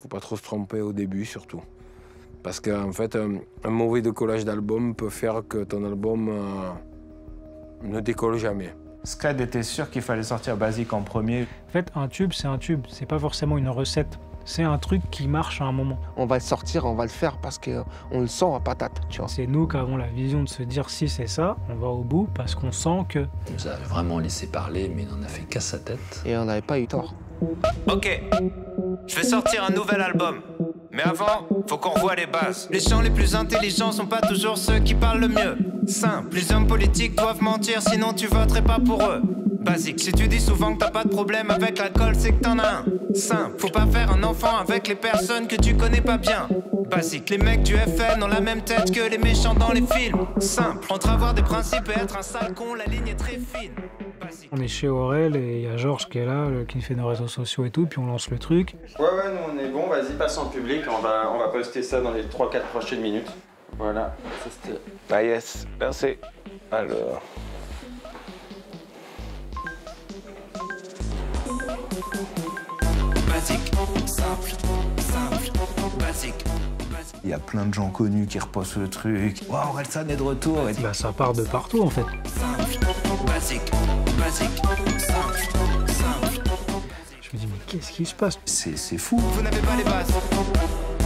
Faut pas trop se tromper au début, surtout. Parce qu'en fait, un mauvais décollage d'album peut faire que ton album ne décolle jamais. Scred était sûr qu'il fallait sortir Basique en premier. En fait, un tube, c'est un tube. C'est pas forcément une recette. C'est un truc qui marche à un moment. On va le sortir, on va le faire parce qu'on le sent à patate, tu vois. C'est nous qui avons la vision de se dire si c'est ça, on va au bout parce qu'on sent que... Il nous a vraiment laissé parler, mais il n'en a fait qu'à sa tête. Et on n'avait pas eu tort. Ok, je vais sortir un nouvel album. Mais avant, faut qu'on revoie les bases. Les gens les plus intelligents sont pas toujours ceux qui parlent le mieux. Simple, les hommes politiques doivent mentir, sinon tu voterais pas pour eux. Basique, si tu dis souvent que t'as pas de problème avec l'alcool, c'est que t'en as un. Simple, faut pas faire un enfant avec les personnes que tu connais pas bien. Basique, les mecs du FN ont la même tête que les méchants dans les films. Simple, entre avoir des principes et être un sale con, la ligne est très fine. Basique. On est chez Aurel et il y a Georges qui est là, qui fait nos réseaux sociaux et tout, puis on lance le truc. Ouais, nous on est bon, vas-y, passe en public, on va poster ça dans les 3-4 prochaines minutes. Voilà, ça c'était... Ah yes, merci. Alors... Basique, simple, basique. Il y a plein de gens connus qui repostent le truc. Waouh, Orelsan est de retour. Et... Bah, ça part de partout en fait. Basique, simple. Je me dis mais qu'est-ce qui se passe? C'est fou. Vous n'avez pas les bases.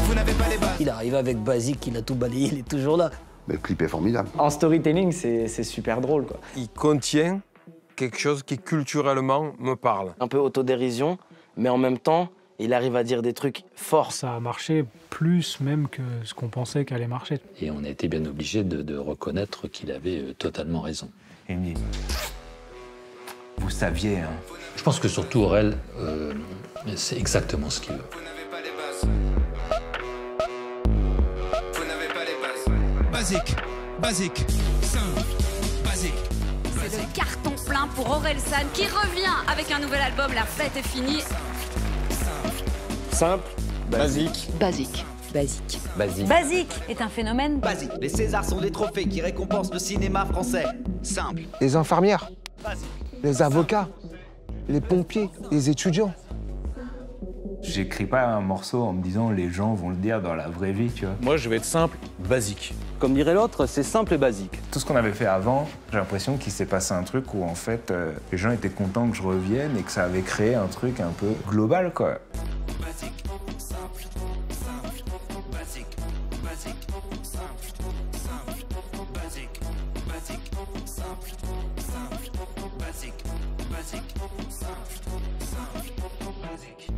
Vous n'avez pas les bases. Il arrive avec Basique, il a tout balayé, il est toujours là. Mais le clip est formidable. En storytelling, c'est super drôle, quoi. Il contient quelque chose qui culturellement me parle. Un peu autodérision, mais en même temps, il arrive à dire des trucs forts. Ça a marché plus même que ce qu'on pensait qu'allait marcher. Et on a été bien obligé de reconnaître qu'il avait totalement raison. Et il me dit, vous saviez, hein. Je pense que surtout Aurel, c'est exactement ce qu'il veut. Vous n'avez pas les bases. Vous n'avez pas les bases. Basique, simple, basique. C'est le carton plein pour Orelsan qui revient avec un nouvel album, La fête est finie. Simple, basique. Basique. Basique est un phénomène. Basique. Les Césars sont des trophées qui récompensent le cinéma français. Simple. Les infirmières, Basique. les avocats, les pompiers, les étudiants. J'écris pas un morceau en me disant les gens vont le dire dans la vraie vie, tu vois. Moi je vais être simple, basique. Comme dirait l'autre, c'est simple et basique. Tout ce qu'on avait fait avant, j'ai l'impression qu'il s'est passé un truc où en fait les gens étaient contents que je revienne et que ça avait créé un truc un peu global, quoi. Basique, simple, basique, simple, basique, simple, basique, simple, basique.